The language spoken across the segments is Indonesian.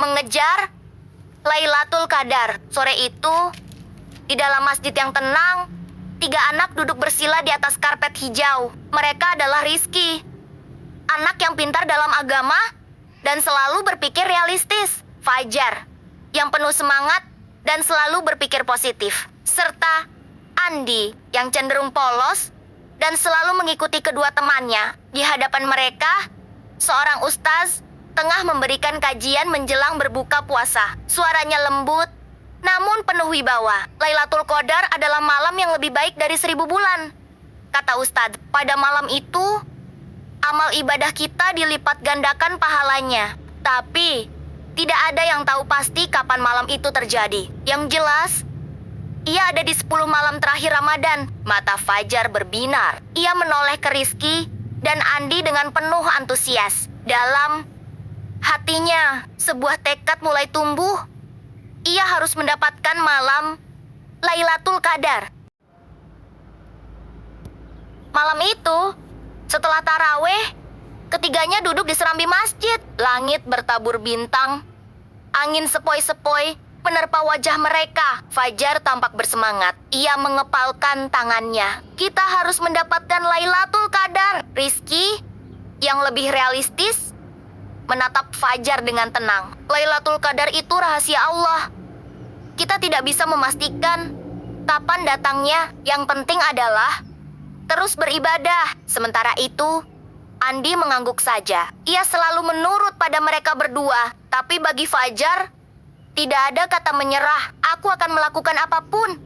mengejar Lailatul Qadar. Sore itu, di dalam masjid yang tenang, 3 anak duduk bersila di atas karpet hijau. Mereka adalah Rizky, anak yang pintar dalam agama dan selalu berpikir realistis. Fajar, yang penuh semangat dan selalu berpikir positif. Serta Andi, yang cenderung polos dan selalu mengikuti kedua temannya. Di hadapan mereka, seorang ustaz tengah memberikan kajian menjelang berbuka puasa. Suaranya lembut, namun penuh wibawa. Lailatul Qadar adalah malam yang lebih baik dari 1000 bulan, kata Ustadz. Pada malam itu, amal ibadah kita dilipat gandakan pahalanya. Tapi, tidak ada yang tahu pasti kapan malam itu terjadi. Yang jelas, ia ada di 10 malam terakhir Ramadan. Mata Fajar berbinar. Ia menoleh ke Rizky dan Andi dengan penuh antusias. Dalam hatinya, sebuah tekad mulai tumbuh. Ia harus mendapatkan malam Lailatul Qadar. Malam itu, setelah taraweh, ketiganya duduk di serambi masjid. Langit bertabur bintang. Angin sepoi-sepoi menerpa wajah mereka. Fajar tampak bersemangat. Ia mengepalkan tangannya. Kita harus mendapatkan Lailatul Qadar. Rizky, yang lebih realistis, menatap Fajar dengan tenang. Lailatul Qadar itu rahasia Allah. Kita tidak bisa memastikan kapan datangnya. Yang penting adalah terus beribadah. Sementara itu, Andi mengangguk saja. Ia selalu menurut pada mereka berdua. Tapi bagi Fajar, tidak ada kata menyerah. Aku akan melakukan apapun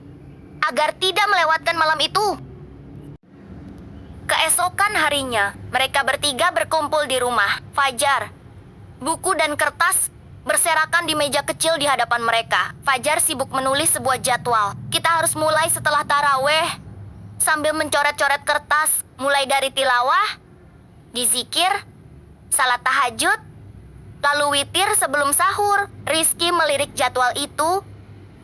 agar tidak melewatkan malam itu. Keesokan harinya, mereka bertiga berkumpul di rumah. Fajar, buku dan kertas berserakan di meja kecil di hadapan mereka. Fajar sibuk menulis sebuah jadwal. Kita harus mulai setelah taraweh, sambil mencoret-coret kertas, mulai dari tilawah, dizikir, salat tahajud, lalu witir sebelum sahur. Rizky melirik jadwal itu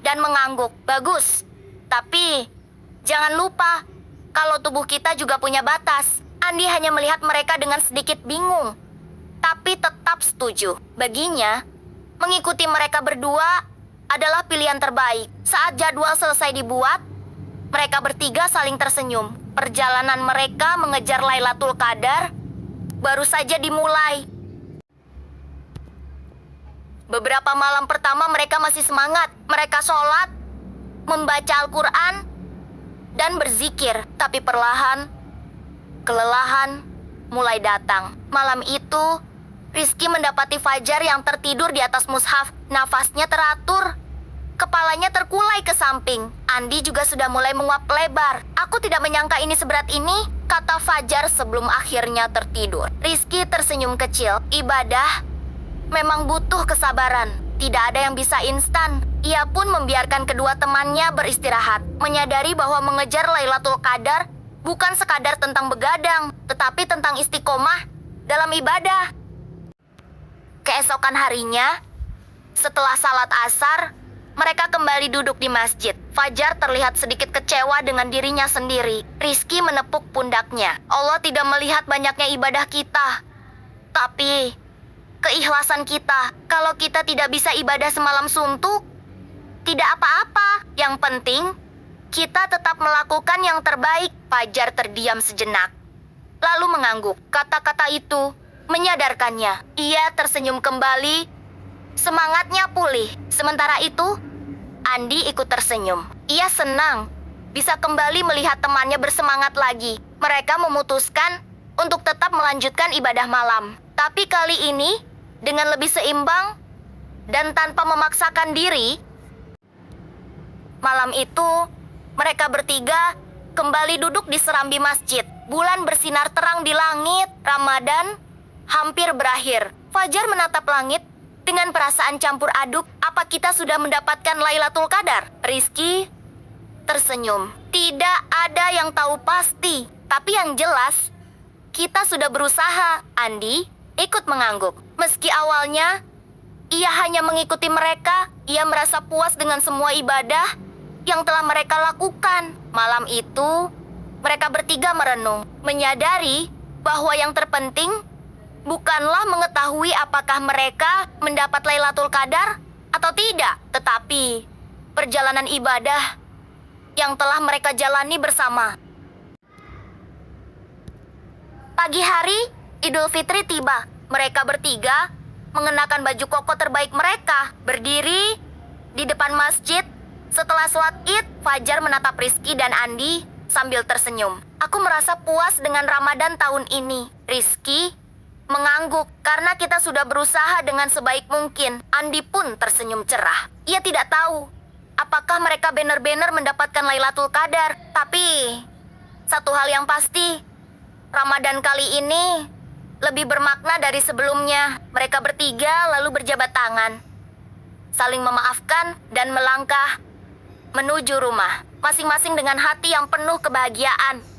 dan mengangguk. Bagus, tapi jangan lupa kalau tubuh kita juga punya batas. Andi hanya melihat mereka dengan sedikit bingung, tapi tetap setuju. Baginya, mengikuti mereka berdua adalah pilihan terbaik. Saat jadwal selesai dibuat, mereka bertiga saling tersenyum. Perjalanan mereka mengejar Lailatul Qadar baru saja dimulai. Beberapa malam pertama mereka masih semangat. Mereka sholat, membaca Al-Quran, dan berzikir. Tapi perlahan, kelelahan mulai datang. Malam itu, Rizky mendapati Fajar yang tertidur di atas mushaf. Nafasnya teratur, kepalanya terkulai ke samping. Andi juga sudah mulai menguap lebar. Aku tidak menyangka ini seberat ini, kata Fajar sebelum akhirnya tertidur. Rizky tersenyum kecil. Ibadah memang butuh kesabaran. Tidak ada yang bisa instan. Ia pun membiarkan kedua temannya beristirahat, menyadari bahwa mengejar Lailatul Qadar bukan sekadar tentang begadang, tetapi tentang istiqomah dalam ibadah. Keesokan harinya, setelah salat asar, mereka kembali duduk di masjid. Fajar terlihat sedikit kecewa dengan dirinya sendiri. Rizky menepuk pundaknya. Allah tidak melihat banyaknya ibadah kita, tapi keikhlasan kita. Kalau kita tidak bisa ibadah semalam suntuk, tidak apa-apa. Yang penting, kita tetap melakukan yang terbaik. Fajar terdiam sejenak, lalu mengangguk. Kata-kata itu menyadarkannya. Ia tersenyum kembali, semangatnya pulih. Sementara itu, Andi ikut tersenyum. Ia senang bisa kembali melihat temannya bersemangat lagi. Mereka memutuskan untuk tetap melanjutkan ibadah malam. Tapi kali ini, dengan lebih seimbang dan tanpa memaksakan diri. Malam itu, mereka bertiga kembali duduk di serambi masjid. Bulan bersinar terang di langit. Ramadan hampir berakhir. Fajar menatap langit dengan perasaan campur aduk. Apa kita sudah mendapatkan Lailatul Qadar? Rizky tersenyum. Tidak ada yang tahu pasti, tapi yang jelas, kita sudah berusaha. Andi ikut mengangguk. Meski awalnya ia hanya mengikuti mereka, ia merasa puas dengan semua ibadah yang telah mereka lakukan. Malam itu, mereka bertiga merenung, menyadari bahwa yang terpenting bukanlah mengetahui apakah mereka mendapat Lailatul Qadar atau tidak, tetapi perjalanan ibadah yang telah mereka jalani bersama. Pagi hari, Idul Fitri tiba. Mereka bertiga mengenakan baju koko terbaik mereka, berdiri di depan masjid. Setelah sholat Id, Fajar menatap Rizky dan Andi sambil tersenyum. Aku merasa puas dengan Ramadan tahun ini. Rizky mengangguk karena kita sudah berusaha dengan sebaik mungkin. Andi pun tersenyum cerah. Ia tidak tahu apakah mereka benar-benar mendapatkan Lailatul Qadar. Tapi satu hal yang pasti, Ramadan kali ini lebih bermakna dari sebelumnya. Mereka bertiga lalu berjabat tangan, saling memaafkan dan melangkah menuju rumah, masing-masing dengan hati yang penuh kebahagiaan.